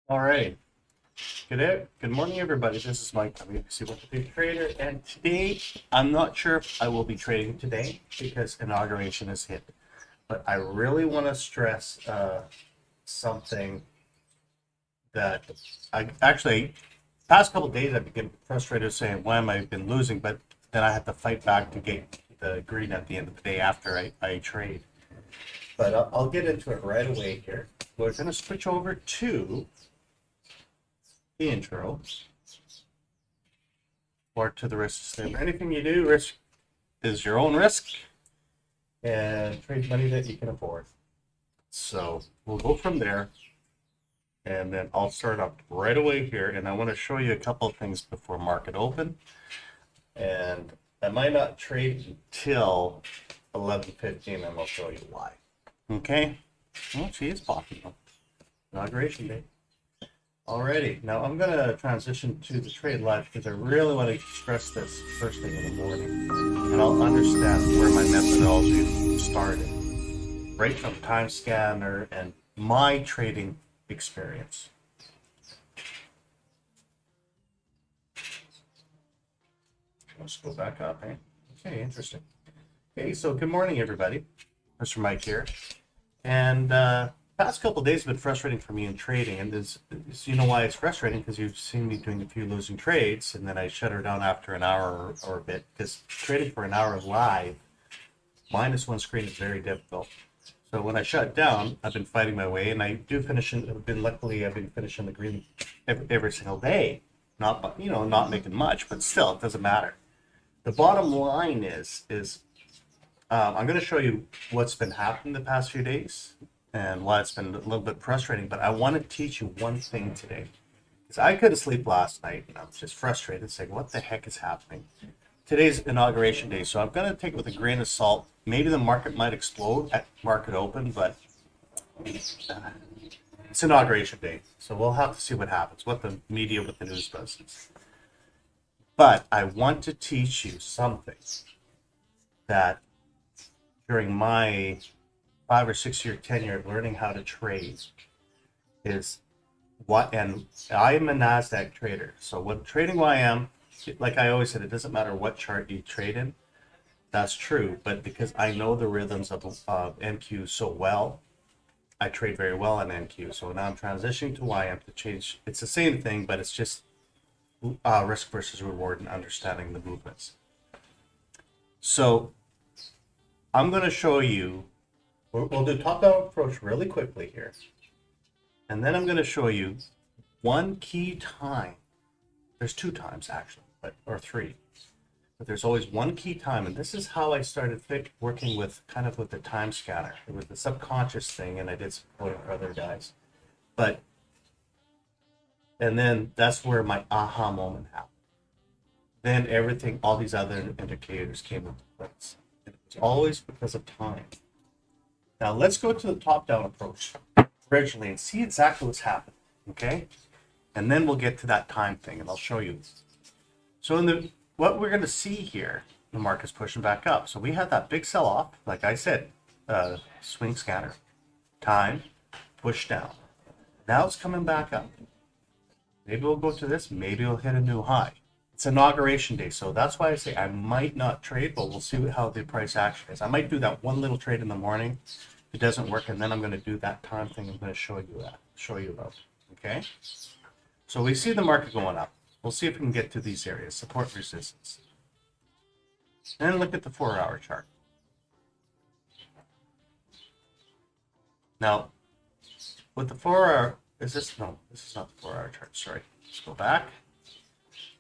All right. Good morning, everybody. This is Mike from ABC123Trader, and today I'm not sure if I will be trading today because inauguration is hit. But I really want to stress something that I actually past couple of days I've been frustrated saying why am I been losing, but then I have to fight back to get the green at the end of the day after I trade. But I'll get into it right away here. We're going to switch over to the intro or to the risk disclaimer. Anything you do, risk is your own risk, and trade money that you can afford. So we'll go from there, and then I'll start up right away here, and I want to show you a couple of things before market open. And I might not trade until 11:15, and I'll show you why. Okay? Well, she is popping up. Inauguration day. Alrighty, now I'm going to transition to the trade live because I really want to stress this first thing in the morning, and I'll understand where my methodology started, right from time scanner and my trading experience. Let's go back up, eh? Okay, interesting. Okay, so good morning, everybody. Mr. Mike here, and past couple of days have been frustrating for me in trading, and you know why it's frustrating, because you've seen me doing a few losing trades, and then I shut her down after an hour or a bit, because trading for an hour live, minus one screen is very difficult. So when I shut it down, I've been fighting my way, and I do finish in, I've been finishing the green every single day. Not, not making much, but still, it doesn't matter. The bottom line is I'm going to show you what's been happening the past few days and why it's been a little bit frustrating, but I want to teach you one thing today. Because I couldn't sleep last night, and I was just frustrated, saying, what the heck is happening? Today's inauguration day, so I'm going to take it with a grain of salt. Maybe the market might explode at market open, but it's inauguration day, so we'll have to see what happens, what the media, what the news does. But I want to teach you something that during my 5 or 6 year tenure of learning how to trade is what, and I am a NASDAQ trader. So what trading why I am, like I always said, it doesn't matter what chart you trade in. That's true, but because I know the rhythms of NQ so well, I trade very well on NQ. So now I'm transitioning to YM to change. It's the same thing, but it's just risk versus reward and understanding the movements. So I'm going to show you, we'll do top-down approach really quickly here. And then I'm going to show you one key time. There's two times actually, or three. But there's always one key time, and this is how I started working with the time scanner. It was the subconscious thing, and I did some coding for other guys. And then that's where my aha moment happened. Then everything, all these other indicators came into place. It was always because of time. Now let's go to the top-down approach originally and see exactly what's happened, okay? And then we'll get to that time thing, and I'll show you. So what we're going to see here, the market's pushing back up. So we had that big sell-off, like I said, swing scanner, time, push down. Now it's coming back up. Maybe we'll go to this, maybe we'll hit a new high. It's inauguration day, so that's why I say I might not trade, but we'll see how the price action is. I might do that one little trade in the morning. If it doesn't work, and then I'm going to do that time thing I'm going to show you about. Okay? So we see the market going up. We'll see if we can get to these areas, support, resistance. And look at the 4-hour chart. Now, with the 4-hour, this is not the 4-hour chart, sorry. Let's go back.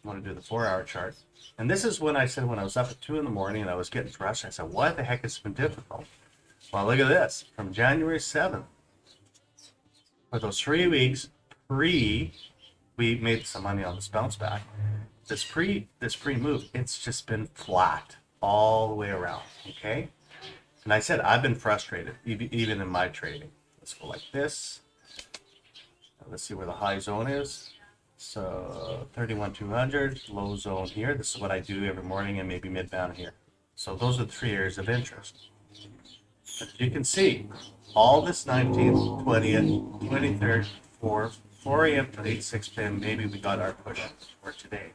I want to do the 4-hour chart. And this is when I said, when I was up at 2 in the morning and I was getting dressed, I said, what the heck has been difficult? Well, look at this. From January 7th, for those 3 weeks, we made some money on this bounce back. This pre-move, it's just been flat all the way around, okay? And I said, I've been frustrated, even in my trading. Let's go like this. Now let's see where the high zone is. So 31,200, low zone here. This is what I do every morning, and maybe mid-bound here. So those are the 3 areas of interest. But you can see all this 19th, 20th, 23rd, 4th, 4 a.m. to 6 p.m. Maybe we got our push for today.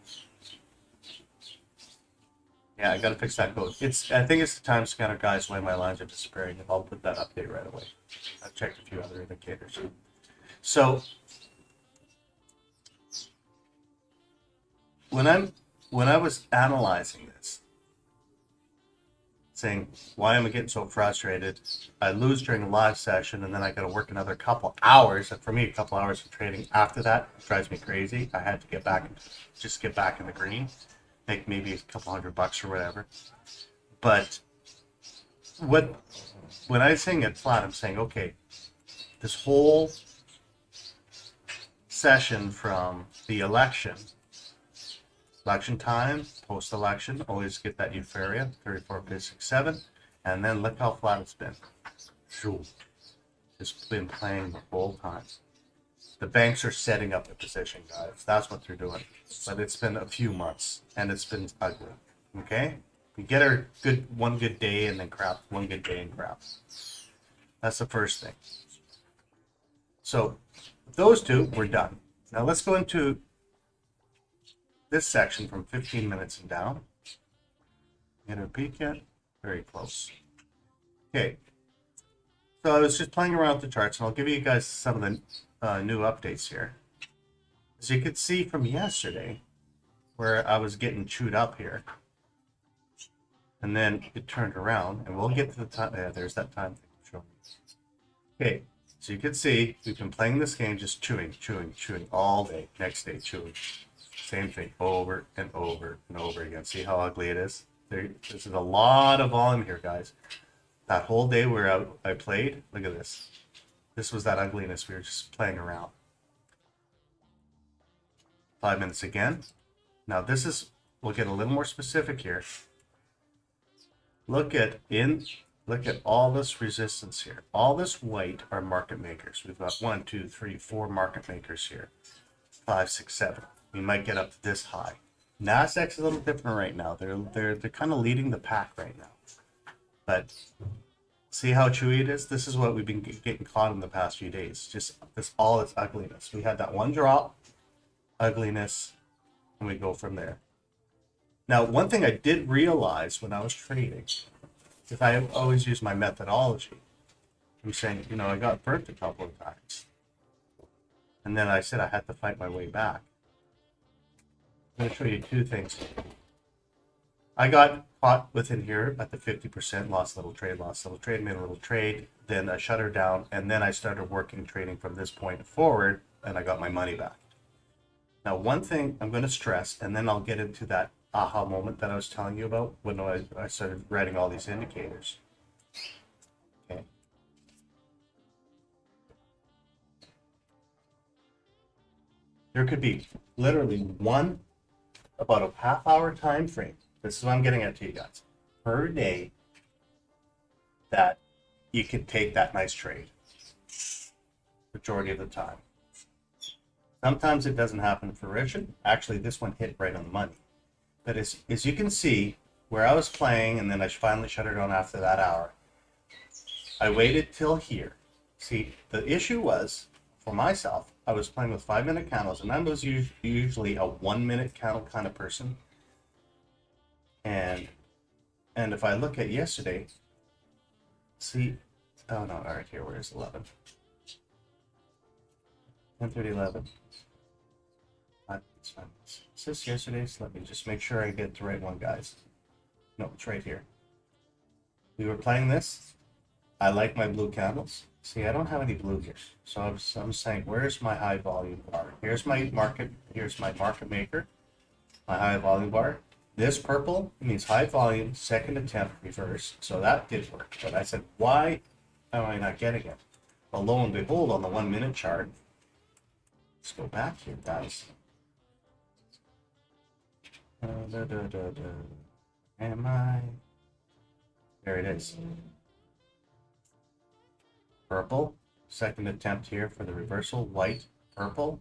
Yeah, I gotta fix that code. I think it's the time scanner, guys, why my lines are disappearing. I'll put that update right away. I've checked a few other indicators. So when I was analyzing this, saying why am I getting so frustrated? I lose during a live session, and then I got to work another couple hours. And for me, a couple hours of trading after that drives me crazy. I had to get back in the green, make maybe a couple $100 or whatever. But when I'm saying it flat, I'm saying, okay, this whole session from the election time, post-election, always get that euphoria, 34, 56, 7, and then look how flat it's been. It's been playing the whole time. The banks are setting up the position, guys. That's what they're doing. But it's been a few months, and it's been ugly. Okay? We get our one good day and then crap, one good day and crap. That's the first thing. So those two, we're done. Now let's go into this section from 15 minutes and down. Get a peek yet? Very close. Okay. So I was just playing around with the charts, and I'll give you guys some of the new updates here. As you could see from yesterday, where I was getting chewed up here, and then it turned around, and we'll get to the time. Yeah, there's that time thing. Okay. So you can see we've been playing this game, just chewing all day. Next day, chewing. Same thing over and over and over again. See how ugly it is? This is a lot of volume here, guys. That whole day where I played, look at this. This was that ugliness. We were just playing around. 5 minutes again. Now this is, we'll get a little more specific here. Look at all this resistance here. All this white are market makers. We've got 1, 2, 3, 4 market makers here. 5, 6, 7. We might get up to this high. Nasdaq's a little different right now. They're kind of leading the pack right now. But see how chewy it is? This is what we've been getting caught in the past few days. Just all its ugliness. We had that one drop, ugliness, and we go from there. Now, one thing I did realize when I was trading, if I always use my methodology, I'm saying, I got burnt a couple of times. And then I said I had to fight my way back. I'm going to show you two things. I got caught within here at the 50%, lost a little trade, made a little trade, then I shut her down, and then I started trading from this point forward, and I got my money back. Now, one thing I'm going to stress, and then I'll get into that aha moment that I was telling you about when I started writing all these indicators. Okay. There could be literally about a half-hour time frame. This is what I'm getting at to you guys. Per day that you can take that nice trade. Majority of the time. Sometimes it doesn't happen in fruition. Actually, this one hit right on the money. But as you can see, where I was playing, and then I finally shut it down after that hour, I waited till here. See, the issue was, for myself, I was playing with 5-minute candles, and I was usually a 1-minute candle kind of person. And if I look at yesterday, see, oh no, all right, here, where's 11? 10:30, 11. It's fine. Is this yesterday's? Let me just make sure I get the right one, guys. No, it's right here. We were playing this. I like my blue candles. See, I don't have any blue here. So I'm saying, where's my high volume bar? Here's my market maker, my high volume bar. This purple means high volume, second attempt reverse. So that did work. But I said, why am I not getting it? Well, lo and behold, on the 1-minute chart, let's go back here, guys. Am I? There it is. Purple, second attempt here for the reversal. White, purple,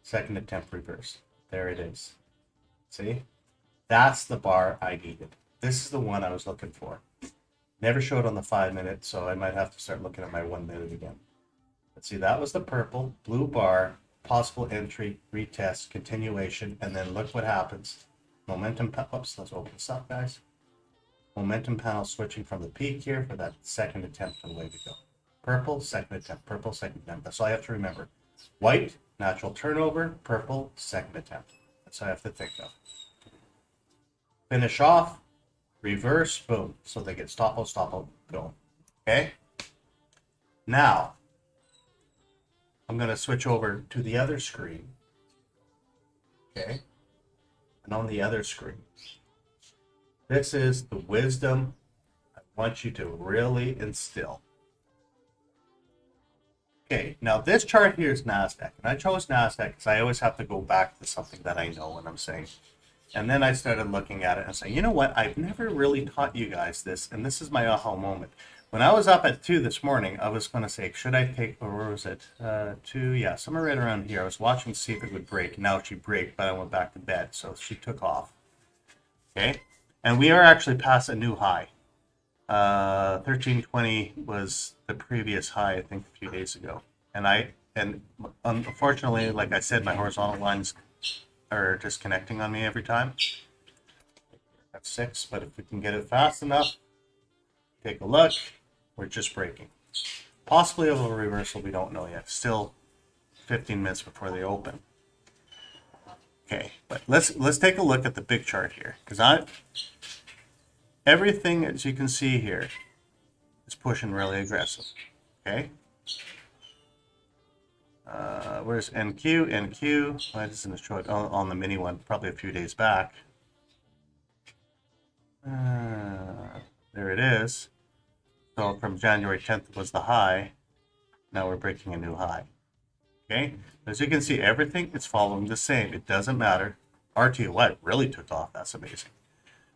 second attempt reverse. There it is. See? That's the bar I needed. This is the one I was looking for. Never showed on the 5-minute, so I might have to start looking at my 1-minute again. But see, that was the purple, blue bar, possible entry, retest, continuation, and then look what happens. Momentum, oops, let's open this up, guys. Momentum panel switching from the peak here for that second attempt and away we go. Purple, second attempt, purple, second attempt. That's all I have to remember. White, natural turnover, purple, second attempt. That's all I have to think of. Finish off, reverse, boom. So they get stop out, go. Okay? Now, I'm going to switch over to the other screen. Okay? And on the other screen, this is the wisdom I want you to really instill. Okay, now this chart here is NASDAQ. And I chose NASDAQ because I always have to go back to something that I know when I'm saying. And then I started looking at it and saying, you know what? I've never really taught you guys this. And this is my aha moment. When I was up at 2 this morning, I was going to say, should I take, or where was it? 2, yeah, somewhere right around here. I was watching to see if it would break. Now she broke, but I went back to bed. So she took off. Okay. And we are actually past a new high. 1320 was the previous high, I think, a few days ago. And unfortunately, like I said, my horizontal lines are disconnecting on me every time. That's 6, but if we can get it fast enough, take a look, we're just breaking. Possibly of a reversal, we don't know yet. Still 15 minutes before they open. Okay, but let's take a look at the big chart here, because everything, as you can see here, is pushing really aggressive. Okay. Where's NQ? NQ. Why doesn't it show it on the mini one? Probably a few days back. There it is. So from January 10th was the high. Now we're breaking a new high. Okay. As you can see, everything is following the same. It doesn't matter. RTY really took off. That's amazing.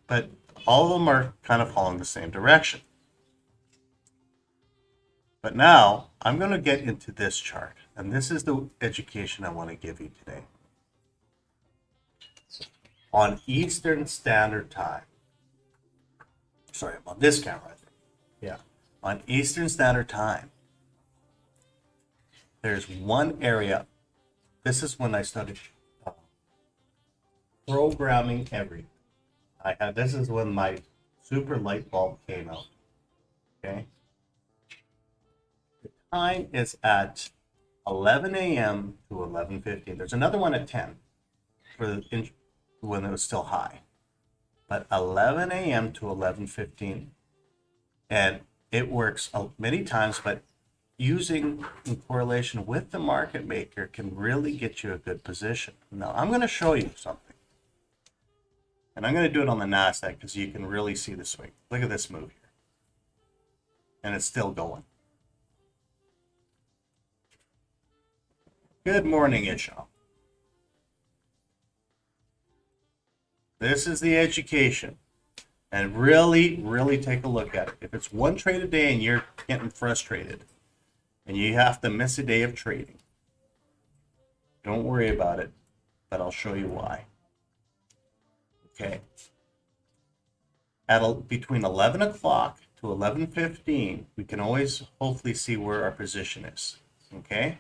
But all of them are kind of following the same direction. But now I'm going to get into this chart. And this is the education I want to give you today. On Eastern Standard Time. Sorry, I'm on this camera, I think. Yeah. On Eastern Standard Time, there's one area. This is when I started programming everything. This is when my super light bulb came out. Okay. The time is at 11 a.m. to 11:15. There's another one at 10 when it was still high. But 11 a.m. to 11:15. And it works many times, but using in correlation with the market maker can really get you a good position. Now, I'm going to show you something. And I'm going to do it on the NASDAQ because you can really see the swing. Look at this move here. And it's still going. Good morning, Isham. This is the education. And really, really take a look at it. If it's one trade a day and you're getting frustrated and you have to miss a day of trading, don't worry about it, but I'll show you why. Okay. Between 11 o'clock to 11:15, we can always hopefully see where our position is. Okay.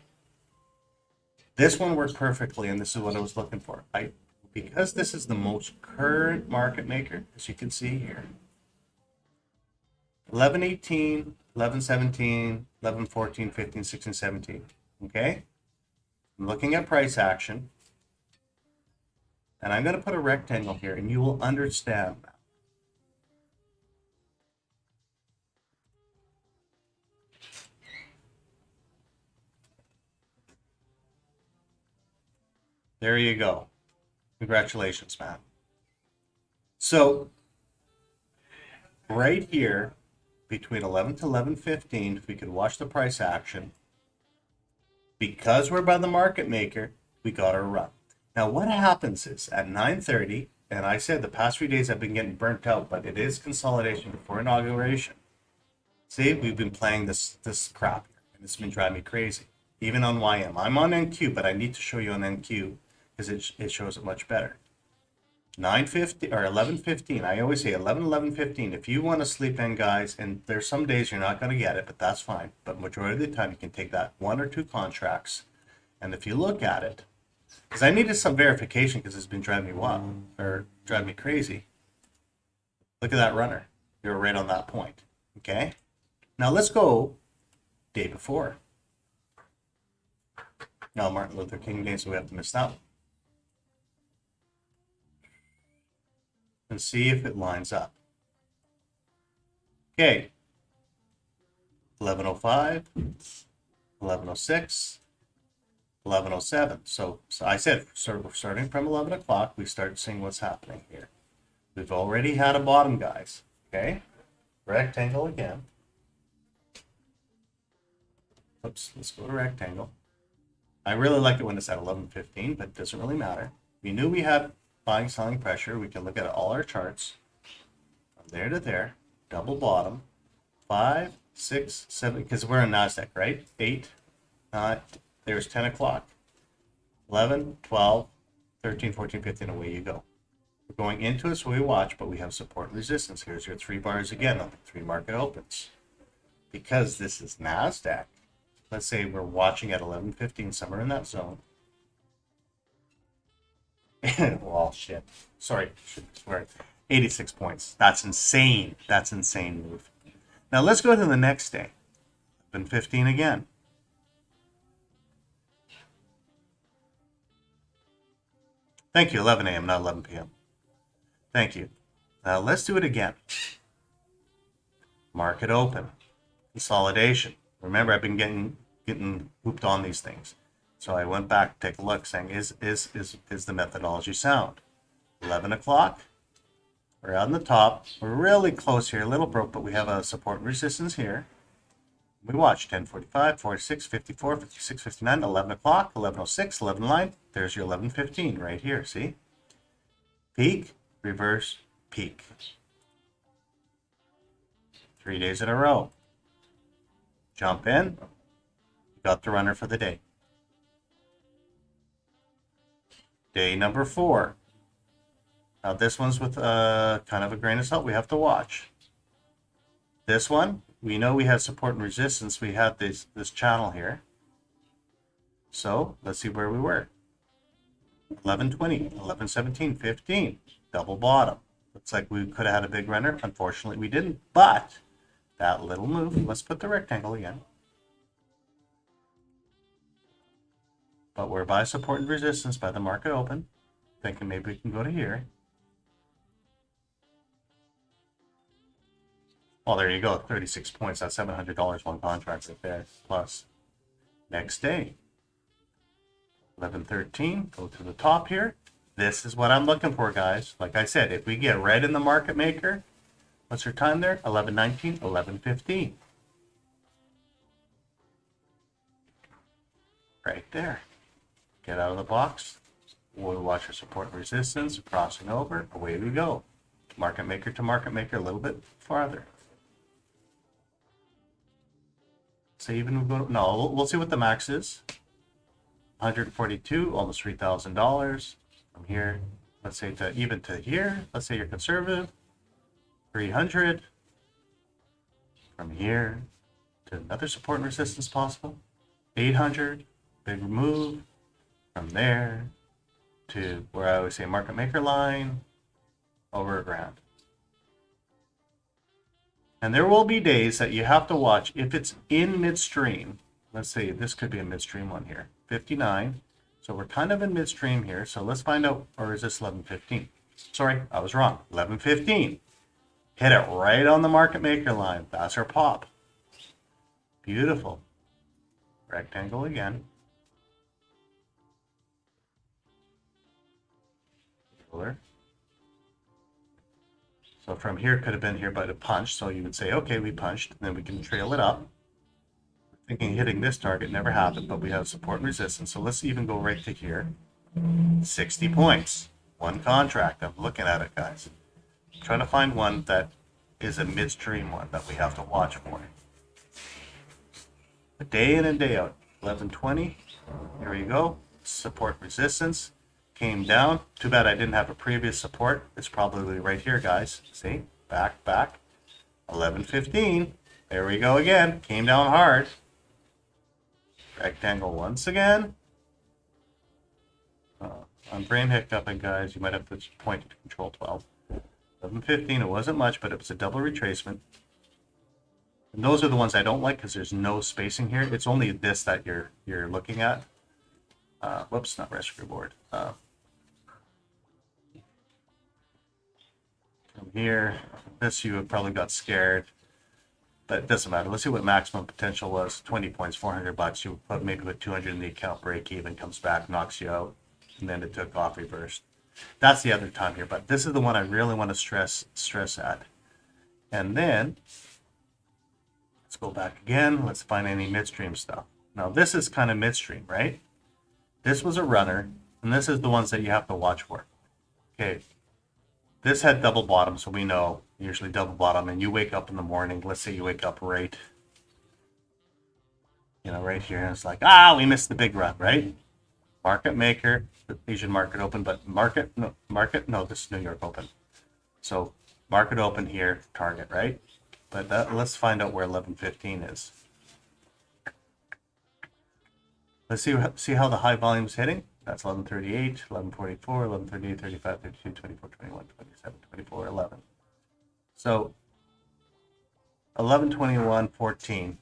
This one worked perfectly, and this is what I was looking for. Because this is the most current market maker, as you can see here. 11:18, 11:17, 11:14, 15, 16, 17. Okay. I'm looking at price action. And I'm going to put a rectangle here, and you will understand that. There you go. Congratulations, man. So, right here, between 11 to 11:15, if we could watch the price action, because we're by the market maker, we got our run. Now, what happens is at 9:30, and I said the past few days I've been getting burnt out, but it is consolidation before inauguration. See, we've been playing this crap here, and it's been driving me crazy. Even on YM. I'm on NQ, but I need to show you on NQ because it shows it much better. 9:50 or 11:15. I always say 11:15. If you want to sleep in, guys, and there's some days you're not going to get it, but that's fine. But majority of the time, you can take that 1 or 2 contracts And if you look at it, because I needed some verification because it's been driving me wild, or driving me crazy. Look at that runner. You're right on that point. Okay? Now let's go day before. No, Martin Luther King Day, so we have to miss that one. And see if it lines up. Okay. 11:05, 11:06, 11:07. So I said, we're starting from 11 o'clock, we start seeing what's happening here. We've already had a bottom, guys. Okay? Rectangle again. Oops, let's go to rectangle. I really like it when it's at 11:15, but it doesn't really matter. We knew we had buying, selling pressure. We can look at all our charts. From there to there, double bottom, 5, 6, 7, because we're in NASDAQ, right? 8, 9, there's 10 o'clock. 11, 12, 13, 14, 15, away you go. We're going into it, so we watch, but we have support and resistance. Here's your 3 bars again on the 3 market opens. Because this is NASDAQ, let's say we're watching at 11:15, somewhere in that zone. Well, shit. Sorry, shouldn't swear. 86 points. That's insane. That's insane move. Now let's go to the next day. 11:15 again. Thank you. 11 a.m., not 11 p.m. Thank you. Now let's do it again. Market open. Consolidation. Remember, I've been getting hooped on these things. So I went back to take a look, saying, is the methodology sound? 11 o'clock. We're out on the top. We're really close here, a little broke, but we have a support and resistance here. We watch 10:45, 46, 54, 56, 59, 11 o'clock, 11:06, 11:09. There's your 11:15 right here, see? Peak, reverse, peak. 3 days in a row. Jump in. You got the runner for the day. Day number 4. Now this one's with kind of a grain of salt. We have to watch. This one, we know we had support and resistance. We had this channel here. So let's see where we were. 11:20, 11:17, 15. Double bottom. Looks like we could have had a big runner. Unfortunately, we didn't. But that little move, let's put the rectangle again. But we're by support and resistance by the market open. Thinking maybe we can go to here. Oh, there you go, 36 points. That's $700 one contract right there, plus. Next day, 11:13, go to the top here. This is what I'm looking for, guys. Like I said, if we get right in the market maker, what's your time there? 11:19, 11:15. Right there. Get out of the box. We'll watch our support and resistance, crossing over, away we go. Market maker to market maker, a little bit farther. So even we go, no, we'll see what the max is. 142, almost $3,000 from here. Let's say to even to here. Let's say you're conservative. 300 from here to another support and resistance possible. 800, big move from there to where I always say market maker line, over $1,000. And there will be days that you have to watch if it's in midstream. Let's say this could be a midstream one here, 59. So we're kind of in midstream here. So let's find out, or is this 11:15? Sorry, I was wrong. 11:15. Hit it right on the market maker line. That's our pop. Beautiful. Rectangle again. Ruler. So from here could have been here by the punch. So you would say, okay, we punched, and then we can trail it up. Thinking hitting this target never happened, but we have support and resistance. So let's even go right to here. 60 points. One contract. I'm looking at it, guys. I'm trying to find one that is a midstream one that we have to watch for. A day in and day out. 11:20. Here we go. Support resistance. Came down. Too bad I didn't have a previous support. It's probably right here, guys. See? Back, back. 11:15. There we go again. Came down hard. Rectangle once again. On brain hiccuping, guys, you might have to point to control 12. 11:15, it wasn't much, but it was a double retracement. And those are the ones I don't like because there's no spacing here. It's only this that you're looking at. Whoops, not rescue board. From here, this you have probably got scared, but it doesn't matter. Let's see what maximum potential was. 20 points, $400. You put maybe put 200 in the account, break even, comes back, knocks you out, and then it took off, reversed. That's the other time here, but this is the one I really want to stress at. And then let's go back again. Let's find any midstream stuff. Now this is kind of midstream, right? This was a runner, and this is the ones that you have to watch for. Okay, this had double bottom, so we know usually double bottom, and you wake up in the morning. Let's say you wake up right, right here, and it's like, we missed the big run, right? Market maker, the Asian market open, but no, this is New York open. So market open here, target, right? But let's find out where 11:15 is. Let's see how the high volume is hitting. That's 11:38, 11:44, 11:38, 35, 32, 24, 21, 27, 24, 11. So 11:21, 14.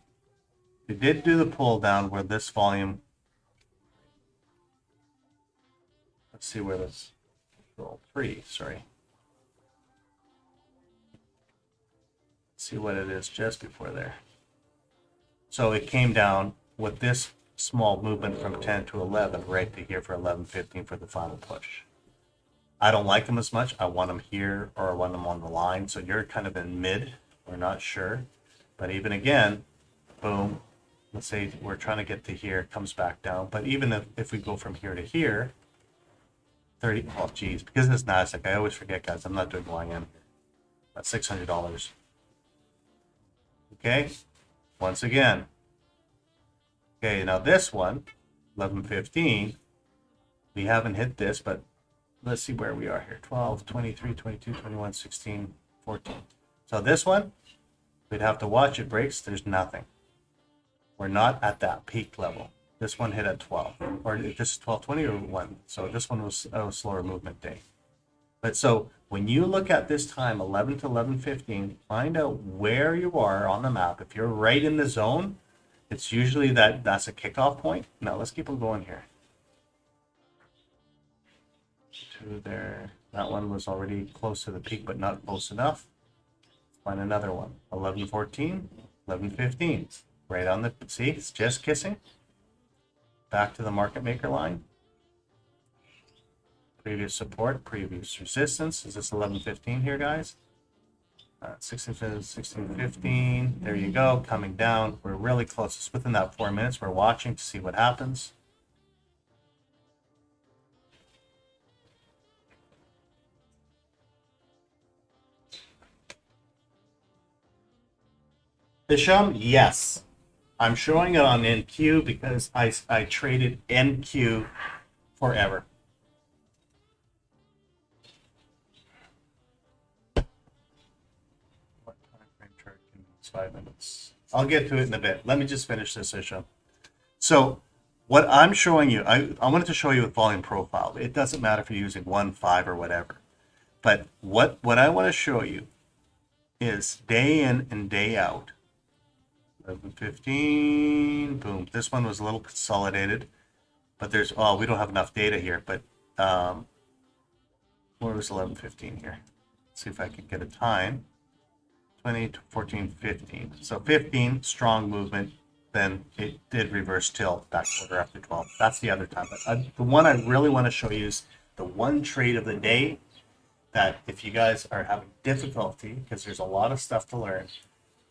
We did do the pull down where this volume. Let's see where this roll 3. Sorry. Let's see what it is just before there. So it came down with this small movement from 10 to 11 right to here for 11:15 for the final push. I don't like them as much. I want them here or I want them on the line. So you're kind of in mid. We're not sure. But even again, boom. Let's say we're trying to get to here, comes back down. But even if we go from here to here, 30, oh geez, because it's NASDAQ, I always forget, guys, I'm not doing YM here. That's $600. Okay, once again. Okay, now this one, 11:15, we haven't hit this, but let's see where we are here. 12, 23, 22, 21, 16, 14. So this one, we'd have to watch it breaks. There's nothing. We're not at that peak level. This one hit at 12, or this is 12:20 or 1. So this one was a slower movement day. But so when you look at this time, 11 to 11:15, find out where you are on the map. If you're right in the zone, it's usually that's a kickoff point. Now let's keep on going here. To there. That one was already close to the peak, but not close enough. Let's find another one. 11:14, 11:15. Right on the, see, it's just kissing. Back to the market maker line. Previous support, previous resistance. Is this 11:15 here, guys? 16:15. There you go, coming down. We're really close. It's within that 4 minutes. We're watching to see what happens. Isham, yes. I'm showing it on NQ because I traded NQ forever. What time frame chart? 5 minutes. I'll get to it in a bit. Let me just finish this issue. So what I'm showing you, I wanted to show you with volume profile. It doesn't matter if you're using 1, 5, or whatever. But what I want to show you is day in and day out. 11:15, boom. This one was a little consolidated, but there's, we don't have enough data here, but where was 11:15 here? Let's see if I can get a time. 20, 14, 15. So 15, strong movement, then it did reverse tilt back quarter after 12. That's the other time. But the one I really want to show you is the one trade of the day that if you guys are having difficulty, because there's a lot of stuff to learn,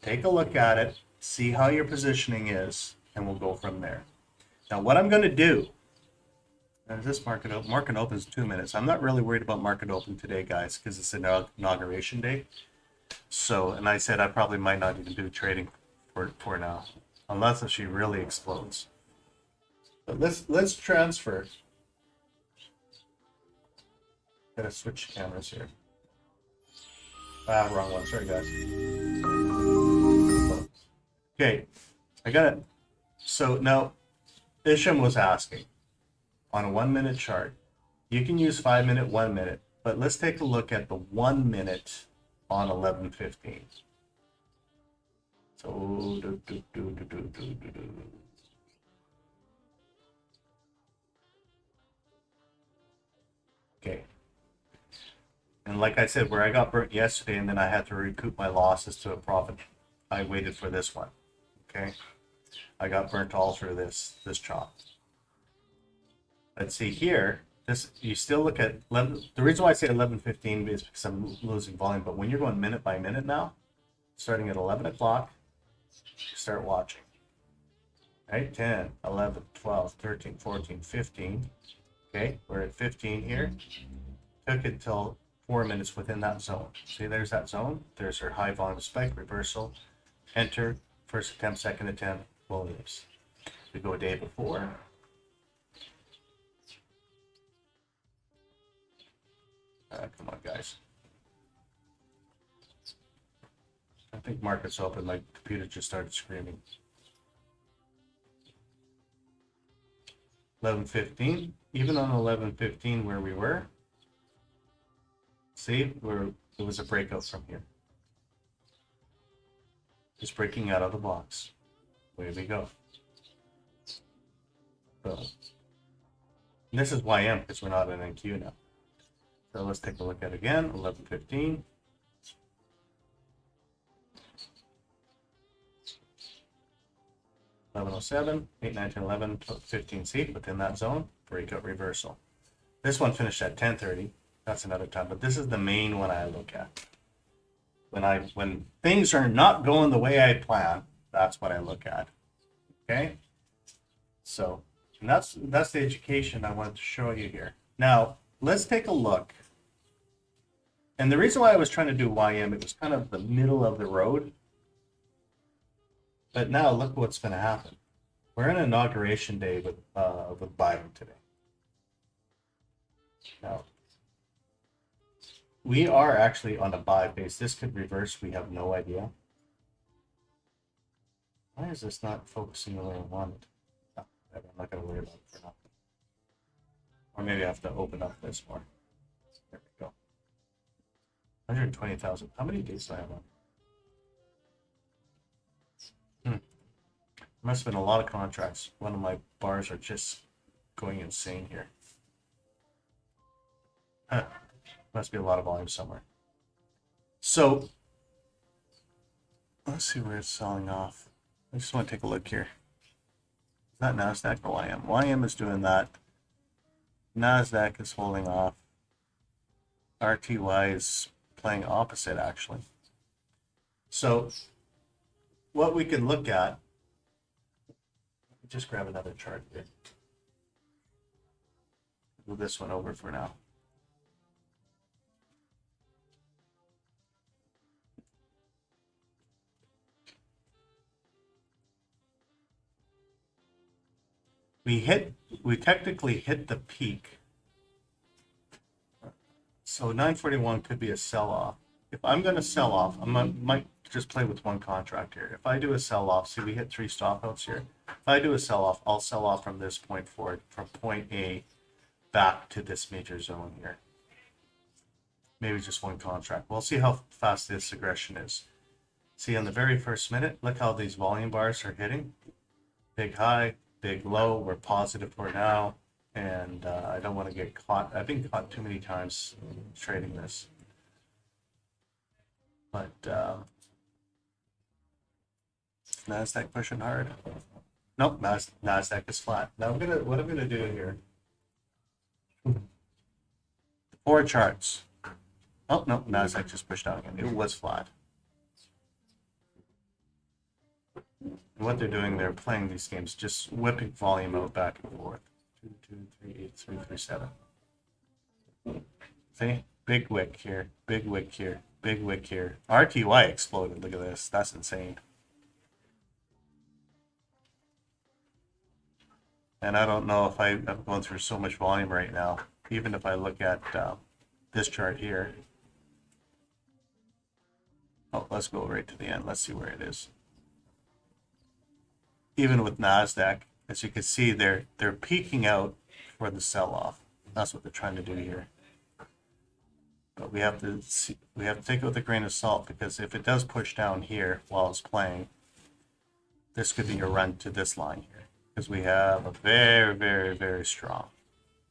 take a look at it, see how your positioning is, and we'll go from there. Now, what I'm going to do, is this market open? Market opens 2 minutes. I'm not really worried about market open today, guys, because it's an inauguration day. So, and I said I probably might not even do trading for now, unless if she really explodes. But let's transfer. Gotta switch cameras here. Wrong one. Sorry, guys. Okay, I got it. So now, Isham was asking on a 1 minute chart, You can use 5 minute, 1 minute, but let's take a look at the 1 minute on 11:15. So, okay. And like I said, where I got burnt yesterday and then I had to recoup my losses to a profit, I waited for this one. Okay. I got burnt all through this chop. Let's see here. This, you still look at 11. The reason why I say 11:15 is because I'm losing volume. But when you're going minute by minute now, starting at 11 o'clock, you start watching. Right? 10, 11, 12, 13, 14, 15. Okay, we're at 15 here. Took it till 4 minutes within that zone. See, there's that zone. There's our high volume spike reversal. Enter, first attempt, second attempt, volumes. We go a day before. Come on, guys. I think market's open. My computer just started screaming. 11:15. Even on 11:15 where we were, see, there was a breakout from here. Just breaking out of the box. Way we go. So, this is YM because we're not in NQ now. So let's take a look at it again. 11:15. $11.07, 8, 9, 10, 11, 15 C within that zone, breakout reversal. This one finished at 10:30. That's another time, but this is the main one I look at. When things are not going the way I plan, that's what I look at. Okay? So, and that's the education I wanted to show you here. Now, let's take a look. And the reason why I was trying to do YM, it was kind of the middle of the road. But now look what's going to happen. We're in inauguration day with Biden today. Now, we are actually on a buy base. This could reverse. We have no idea. Why is this not focusing the way I want it? Oh, I'm not going to worry about it for now. Or maybe I have to open up this more. There we go. 120,000. How many days do I have on? Must have been a lot of contracts. One of my bars are just going insane here. Huh. Must be a lot of volume somewhere. So let's see where it's selling off. I just want to take a look here. Is that NASDAQ or YM? YM is doing that. NASDAQ is holding off. RTY is playing opposite, actually. So what we can look at, just grab another chart here. Move this one over for now. We technically hit the peak. So 941 could be a sell-off. If I'm going to sell off, I might just play with one contract here. If I do a sell-off, see we hit 3 stop-outs here. If I do a sell-off, I'll sell off from this point forward, from point A back to this major zone here. Maybe just one contract. We'll see how fast this aggression is. See on the very first minute, look how these volume bars are hitting. Big high, big low. We're positive for now. And I don't want to get caught. I've been caught too many times trading this. But NASDAQ pushing hard. Nope, NASDAQ is flat. Now what I'm gonna do here. 4 charts. Oh no, NASDAQ just pushed down again. It was flat. And what they're doing, they're playing these games, just whipping volume out back and forth. 2, 2, 3, 8, 3, 3, 7. See, big wick here, big wick here, big wick here. RTY exploded. Look at this. That's insane. And I don't know if I'm going through so much volume right now. Even if I look at this chart here. Oh, let's go right to the end. Let's see where it is. Even with NASDAQ, as you can see, they're peaking out for the sell-off. That's what they're trying to do here. But we have to see, we have to take it with a grain of salt, because if it does push down here while it's playing, this could be a run to this line here, because we have a very, very, very strong.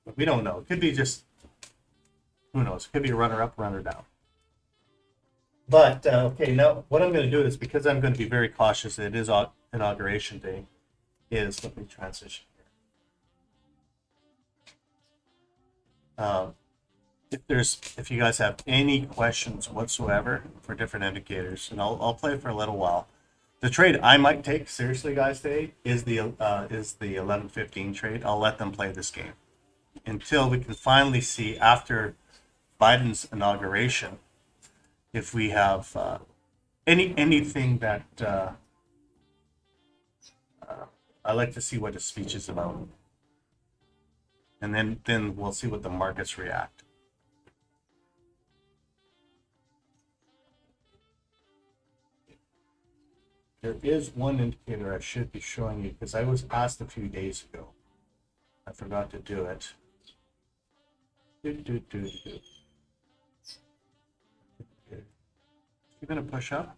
But we don't know. It could be just, who knows? It could be a runner up, runner down. But okay, now what I'm going to do is, because I'm going to be very cautious, it is inauguration day, is let me transition here. If you guys have any questions whatsoever for different indicators, and I'll play for a little while. The trade I might take seriously, guys, today is the 11-15 trade. I'll let them play this game until we can finally see, after Biden's inauguration, if we have anything that I like to see what his speech is about, and then we'll see what the markets react. There is one indicator I should be showing you, because I was asked a few days ago. I forgot to do it. You gonna push up?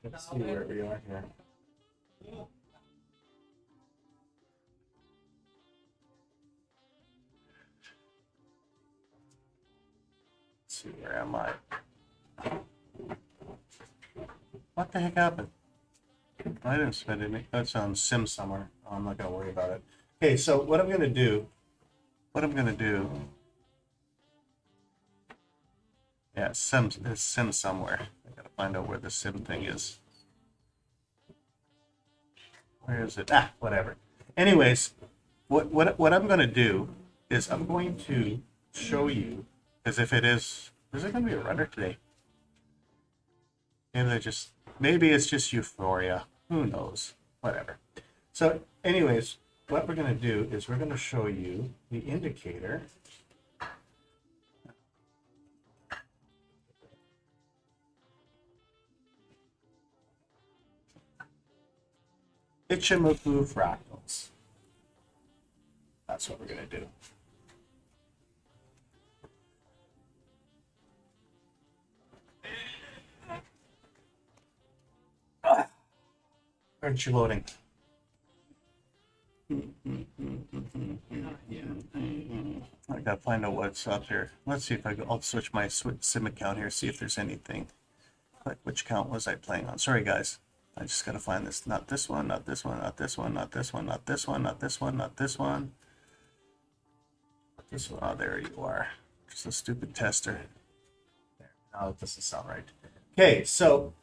Let's see where we are here. Let's see, where am I? What the heck happened? I didn't spend any. That's on sim somewhere. Oh, I'm not gonna worry about it. Okay, so what I'm gonna do, yeah, sim somewhere. I gotta find out where the sim thing is. Where is it? Ah, whatever. Anyways, what I'm gonna do is I'm going to show you, because if it is it gonna be a runner today? Maybe it's just euphoria. Who knows? Whatever. So anyways, what we're going to do is we're going to show you the indicator. Ichimoku fractals. That's what we're going to do. Aren't you loading? I gotta find out what's up here. Let's see if I'll switch my sim account here, see if there's anything. Like, which account was I playing on? Sorry guys, I just gotta find this. Not this one, not this one, not this one, not this one, not this one, not this one, not this one. This one. Oh, there you are. Just a stupid tester. There. No, it doesn't sound right. Okay, so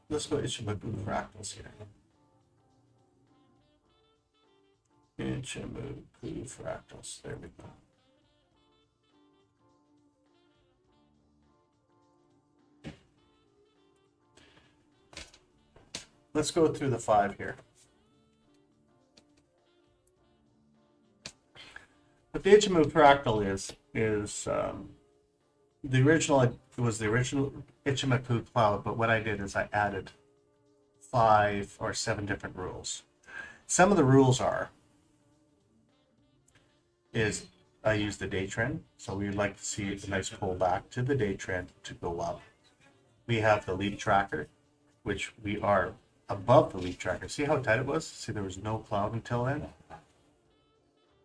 let's go Ichimoku fractals here. Ichimoku fractals. There we go. Let's go through the 5 here. What the Ichimoku fractal is the original. It was the original Ichimoku cloud, but what I did is I added 5 or 7 different rules. Some of the rules is I use the day trend, so we'd like to see a nice pullback to the day trend to go up. We have the lead tracker, which we are above the lead tracker. See how tight it was? See, there was no cloud until then.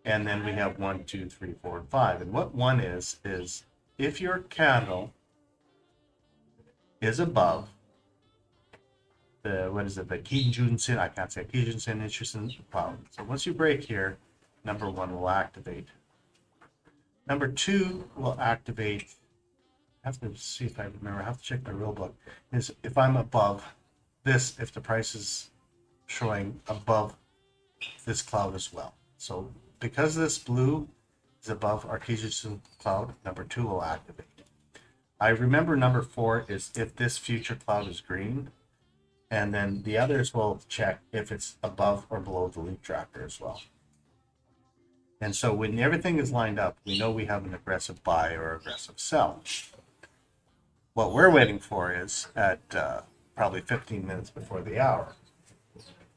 And then we have 1, 2, 3, 4, and 5. And what 1 is if your candle is above the, the Kijun-sen, I can't say Kijun-sen, interesting cloud. So once you break here, number 1 will activate. Number 2 will activate. I have to see if I remember. I have to check my rule book. Is if I'm above this, if the price is showing above this cloud as well. So because this blue is above our Kijun cloud, number 2 will activate. I remember number 4 is if this future cloud is green, and then the others will check if it's above or below the lead tracker as well. And so when everything is lined up, we know we have an aggressive buy or aggressive sell. What we're waiting for is at probably 15 minutes before the hour.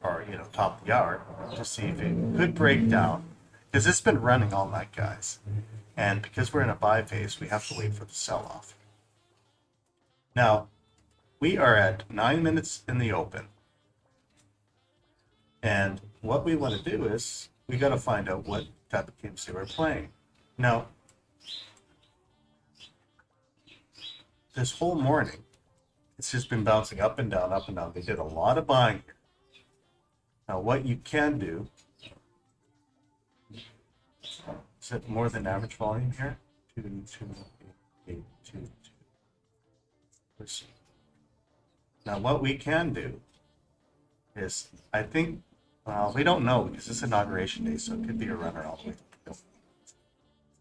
or top of the hour, to see if it could break down, because it's been running all night, guys, and because we're in a buy phase, we have to wait for the sell-off. Now we are at 9 minutes in the open, and what we want to do is we got to find out what type of games they were playing. Now this whole morning it's just been bouncing up and down, up and down. They did a lot of buying here. Now what you can do, is it more than average volume here? 2, 2, 8, 8, 2, 2. Let's see. Now what we can do is, I think, well, we don't know because it's inauguration day, so it could be a runner all the way.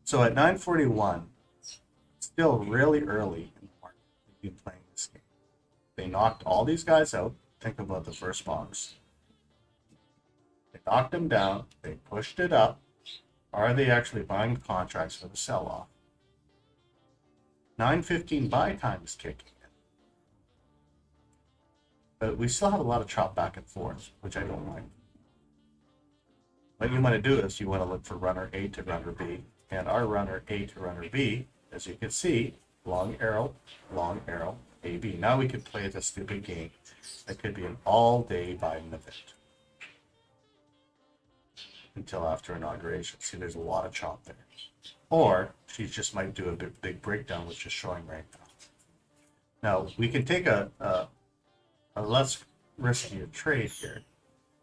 So at 9:41, still really early in the market, they've been playing this game. They knocked all these guys out. Think about the first box. They knocked them down. They pushed it up. Are they actually buying contracts for the sell-off? 9:15 buy time is kicking in. But we still have a lot of chop back and forth, which I don't like. What you want to do is you want to look for runner A to runner B. And our runner A to runner B, as you can see, long arrow, AB. Now we could play this stupid game. That could be an all-day buying event until after inauguration. See, there's a lot of chop there. Or she just might do a big breakdown, which is showing right now. Now, we can take a less riskier trade here.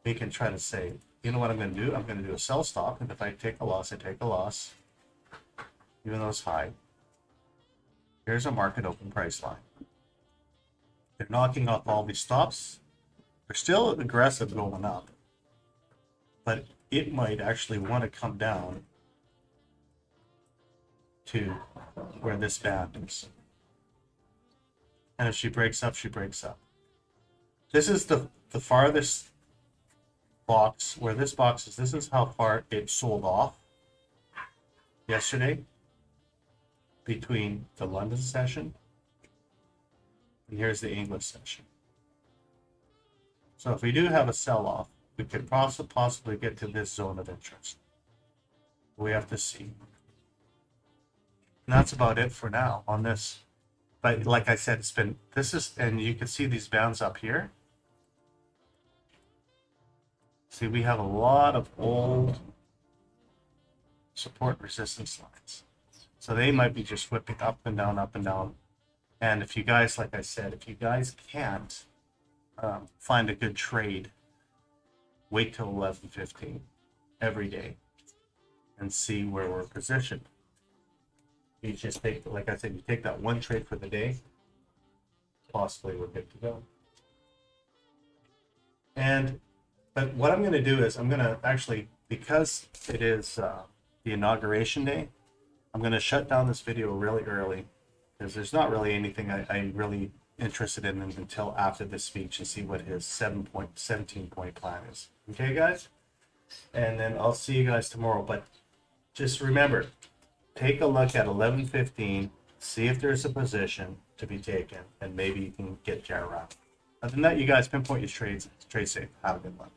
We can try to say, you know what I'm going to do? I'm going to do a sell stop, and if I take a loss, I take a loss, even though it's high. Here's a market open price line. They're knocking off all these stops. They're still aggressive going up, but it might actually want to come down to where this band is. And if she breaks up, she breaks up. This is the farthest box, where this box is. This is how far it sold off yesterday between the London session and here's the English session. So if we do have a sell-off, we could possibly get to this zone of interest. We have to see. And that's about it for now on this. But like I said, it's been, and you can see these bands up here. See, we have a lot of old support resistance lines. So they might be just whipping up and down, up and down. And if you guys, like I said, if you guys can't find a good trade, wait till 11:15 every day and see where we're positioned. You just take, like I said, you take that one trade for the day, possibly we're good to go. But what I'm going to do is I'm going to actually, because it is the inauguration day, I'm going to shut down this video really early, because there's not really anything I'm really interested in until after this speech and see what his 17-point plan is. Okay, guys? And then I'll see you guys tomorrow. But just remember, take a look at 11:15, see if there's a position to be taken, and maybe you can get around. Other than that, you guys pinpoint your trades. Trade safe. Have a good one.